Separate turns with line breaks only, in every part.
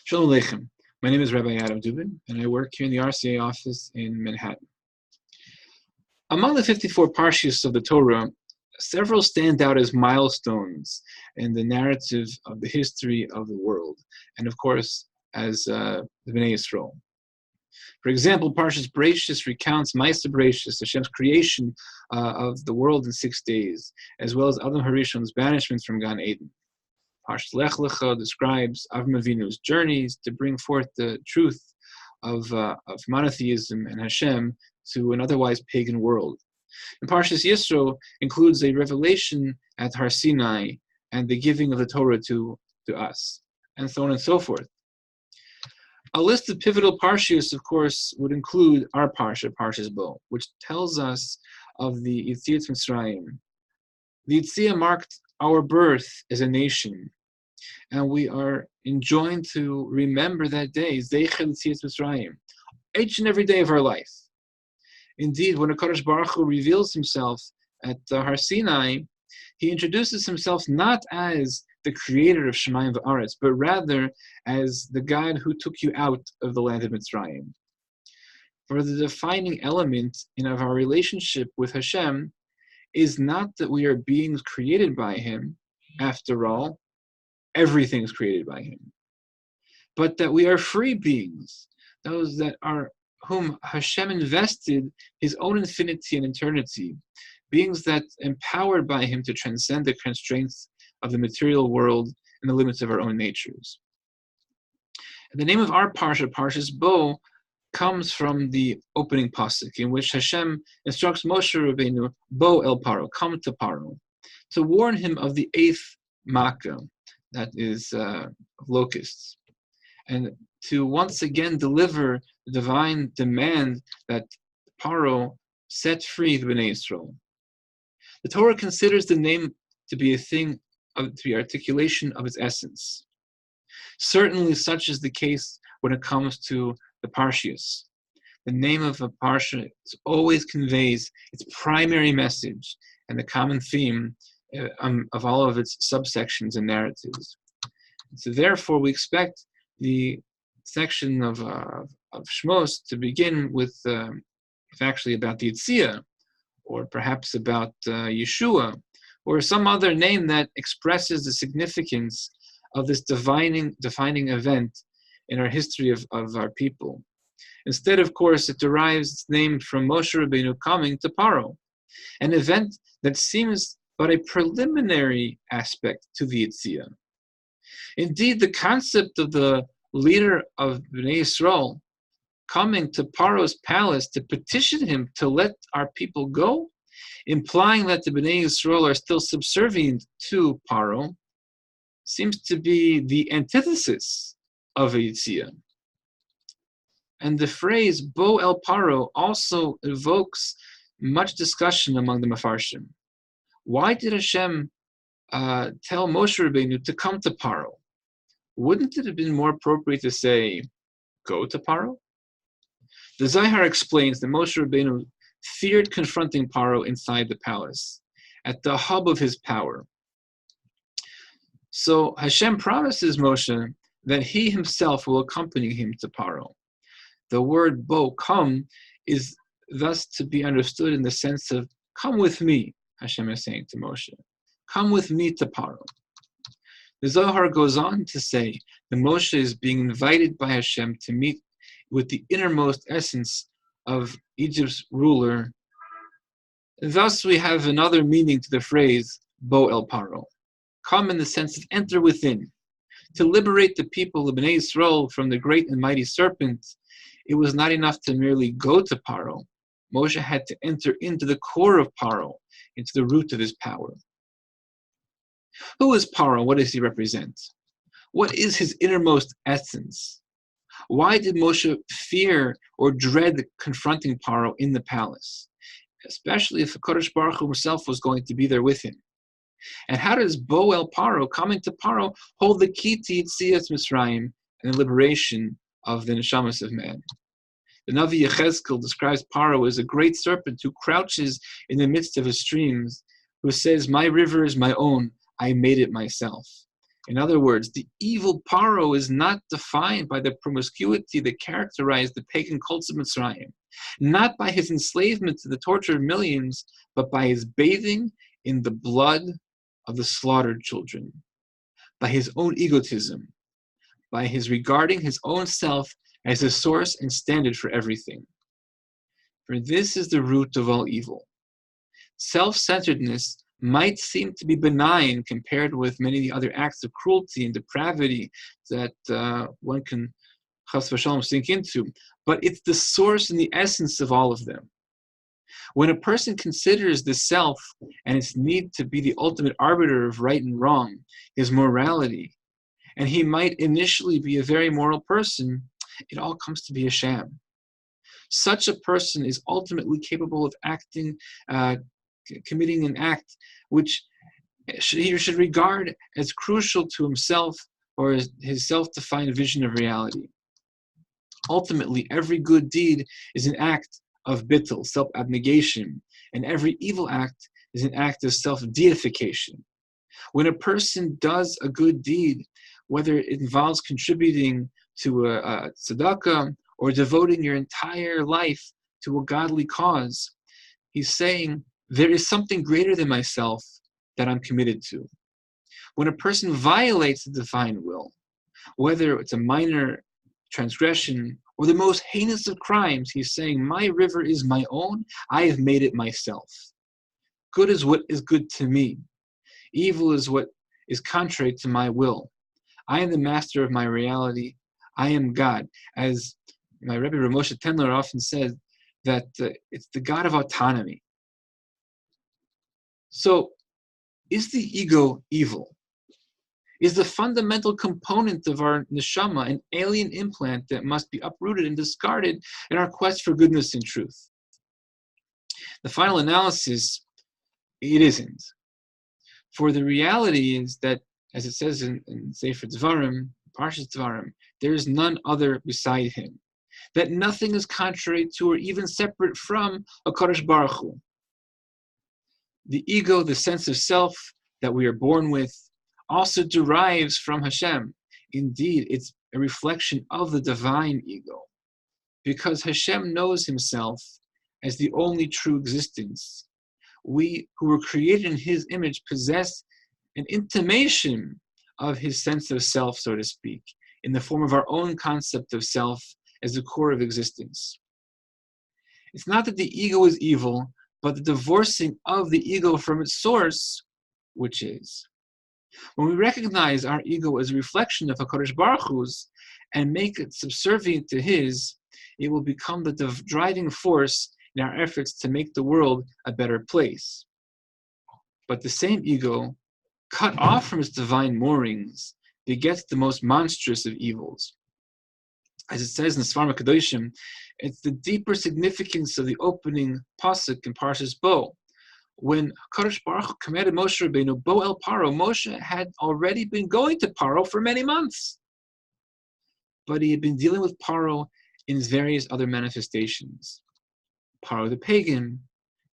Shalom Aleichem. My name is Rabbi Dubin, and I work here in the RCA office in Manhattan. Among the 54 Parshas of the Torah, several stand out as milestones in the narrative of the history of the world, and of course, as the Bnei Yisrael. For example, Parshas Bereishis recounts Ma'aseh Bereishis, Hashem's creation of the world in 6 days, as well as Adam Harishon's banishment from Gan Eden. Parshat Lech Lecha describes Avram Avinu's journeys to bring forth the truth of monotheism and Hashem to an otherwise pagan world. And Parshas Yisro includes a revelation at Har Sinai and the giving of the Torah to us, and so on and so forth. A list of pivotal Parshios, of course, would include our Parsha, Parshas Bo, which tells us of the Yetziat Mitzrayim. The Yetziat marked our birth as a nation, and we are enjoined to remember that day, Zeicher Yetziat Mitzrayim, each and every day of our life. Indeed, when HaKadosh Baruch Hu reveals himself at Har Sinai, he introduces himself not as the creator of Shemayim v'Aretz, but rather as the God who took you out of the land of Mitzrayim. For the defining element of our relationship with Hashem is not that we are beings created by him. After all, everything is created by him. But that we are free beings, those that are whom Hashem invested his own infinity and eternity, beings that empowered by him to transcend the constraints of the material world and the limits of our own natures. And the name of our Parsha, Parshas Bo, comes from the opening pasuk in which Hashem instructs Moshe Rabbeinu, Bo el Paro, come to Paro, to warn him of the 8th Makkah, that is locusts, and to once again deliver the divine demand that Paro set free the Bnei Yisrael. The Torah considers the name to be a thing to be articulation of its essence. Certainly, such is the case when it comes to the Parshios. The name of a Parsha always conveys its primary message and the common theme of all of its subsections and narratives. So therefore, we expect the section of Shmos to begin with actually about the Yetziah, or perhaps about Yeshua, or some other name that expresses the significance of this defining event in our history of our people. Instead, of course, it derives its name from Moshe Rabbeinu coming to Paro, an event that seems but a preliminary aspect to the Yetziah. Indeed, the concept of the leader of Bnei Yisrael coming to Paro's palace to petition him to let our people go, implying that the Bnei Yisrael are still subservient to Paro, seems to be the antithesis of a Yetziah. And the phrase Bo el Paro also evokes much discussion among the Mefarshim. Why did Hashem tell Moshe Rabbeinu to come to Paro? Wouldn't it have been more appropriate to say, go to Paro? The Zohar explains that Moshe Rabbeinu feared confronting Paro inside the palace, at the hub of his power. So Hashem promises Moshe that he himself will accompany him to Paro. The word Bo, come, is thus to be understood in the sense of, come with me, Hashem is saying to Moshe. Come with me to Paro. The Zohar goes on to say that Moshe is being invited by Hashem to meet with the innermost essence of Egypt's ruler. Thus we have another meaning to the phrase Bo el Paro. Come in the sense of enter within. To liberate the people of Bnei Yisrael from the great and mighty serpent, it was not enough to merely go to Paro. Moshe had to enter into the core of Paro, into the root of his power. Who is Paro? What does he represent? What is his innermost essence? Why did Moshe fear or dread confronting Paro in the palace, especially if HaKadosh Baruch Hu himself was going to be there with him? And how does Bo el Paro, coming to Paro, hold the key to Yetziat Mitzrayim and the liberation of the neshamas of man? The Navi Yechezkel describes Paro as a great serpent who crouches in the midst of his streams, who says, my river is my own, I made it myself. In other words, the evil Paro is not defined by the promiscuity that characterized the pagan cults of Mitzrayim, not by his enslavement to the torture of millions, but by his bathing in the blood of the slaughtered children, by his own egotism, by his regarding his own self as the source and standard for everything. For this is the root of all evil. Self-centeredness might seem to be benign compared with many of the other acts of cruelty and depravity that one can chas v'shalom sink into, but it's the source and the essence of all of them. When a person considers the self and its need to be the ultimate arbiter of right and wrong, his morality, and he might initially be a very moral person, it all comes to be a sham. Such a person is ultimately capable of committing an act which he should regard as crucial to himself or his self-defined vision of reality. Ultimately, every good deed is an act of bittul, self-abnegation, and every evil act is an act of self-deification. When a person does a good deed, whether it involves contributing to a tzedakah or devoting your entire life to a godly cause, he's saying, there is something greater than myself that I'm committed to. When a person violates the divine will, whether it's a minor transgression or the most heinous of crimes, he's saying, my river is my own, I have made it myself. Good is what is good to me. Evil is what is contrary to my will. I am the master of my reality. I am God. As my Rebbe Rav Moshe Tendler often says, that it's the God of autonomy. So, is the ego evil? Is the fundamental component of our neshama an alien implant that must be uprooted and discarded in our quest for goodness and truth? The final analysis, it isn't. For the reality is that, as it says in Sefer Dvarim, Parshat Dvarim, there is none other beside him. That nothing is contrary to or even separate from HaKadosh Baruch Hu. The ego, the sense of self that we are born with, also derives from Hashem. Indeed, it's a reflection of the divine ego, because Hashem knows himself as the only true existence. We who were created in his image possess an intimation of his sense of self, so to speak, in the form of our own concept of self as the core of existence. It's not that the ego is evil, but the divorcing of the ego from its source, which is. When we recognize our ego as a reflection of HaKadosh Baruch Hu's and make it subservient to his, it will become the driving force in our efforts to make the world a better place. But the same ego, cut off from its divine moorings, begets the most monstrous of evils. As it says in the Sfarim HaKadoshim, it's the deeper significance of the opening pasuk in Parshas Bo. When HaKadosh Baruch Hu commanded Moshe Rabbeinu, Bo el Paro, Moshe had already been going to Paro for many months. But he had been dealing with Paro in his various other manifestations. Paro the pagan,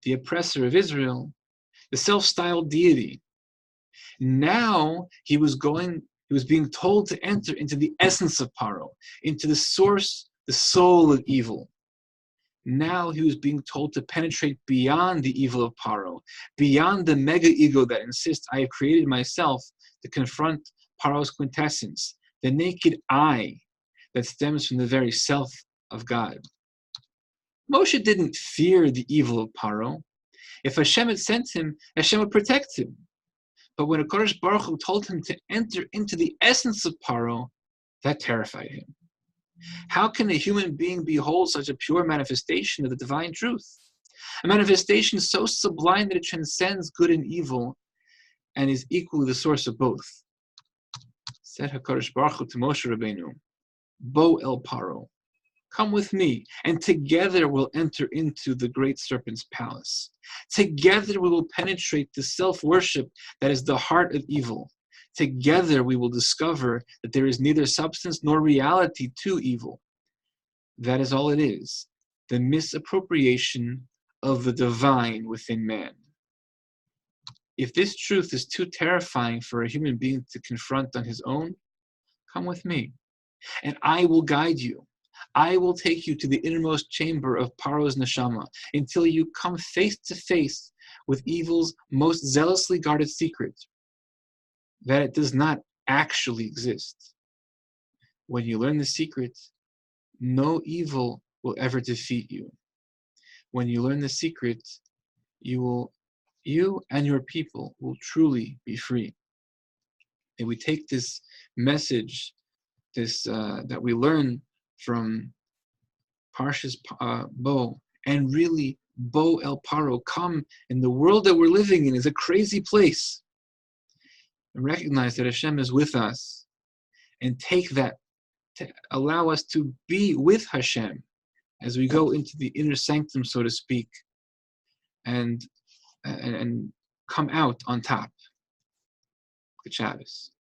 the oppressor of Israel, the self-styled deity. Now he was being told to enter into the essence of Paro, into the source, the soul of evil. Now he was being told to penetrate beyond the evil of Paro, beyond the mega ego that insists I have created myself, to confront Paro's quintessence, the naked I that stems from the very self of God. Moshe didn't fear the evil of Paro. If Hashem had sent him, Hashem would protect him. But when HaKadosh Baruch Hu told him to enter into the essence of Paro, that terrified him. How can a human being behold such a pure manifestation of the divine truth? A manifestation so sublime that it transcends good and evil and is equally the source of both. Said HaKadosh Baruch Hu to Moshe Rabbeinu, Bo el Paro, come with me, and together we'll enter into the great serpent's palace. Together we will penetrate the self-worship that is the heart of evil. Together we will discover that there is neither substance nor reality to evil. That is all it is, the misappropriation of the divine within man. If this truth is too terrifying for a human being to confront on his own, come with me, and I will guide you. I will take you to the innermost chamber of Paro's neshama until you come face to face with evil's most zealously guarded secret, that it does not actually exist. When you learn the secret, no evil will ever defeat you. When you learn the secret, you and your people will truly be free. And we take this message, that we learn from Parshas Bo, and really Bo El Paro, come, in the world that we're living in is a crazy place, and recognize that Hashem is with us, and take that to allow us to be with Hashem as we go into the inner sanctum, so to speak, and come out on top. Good Shabbos.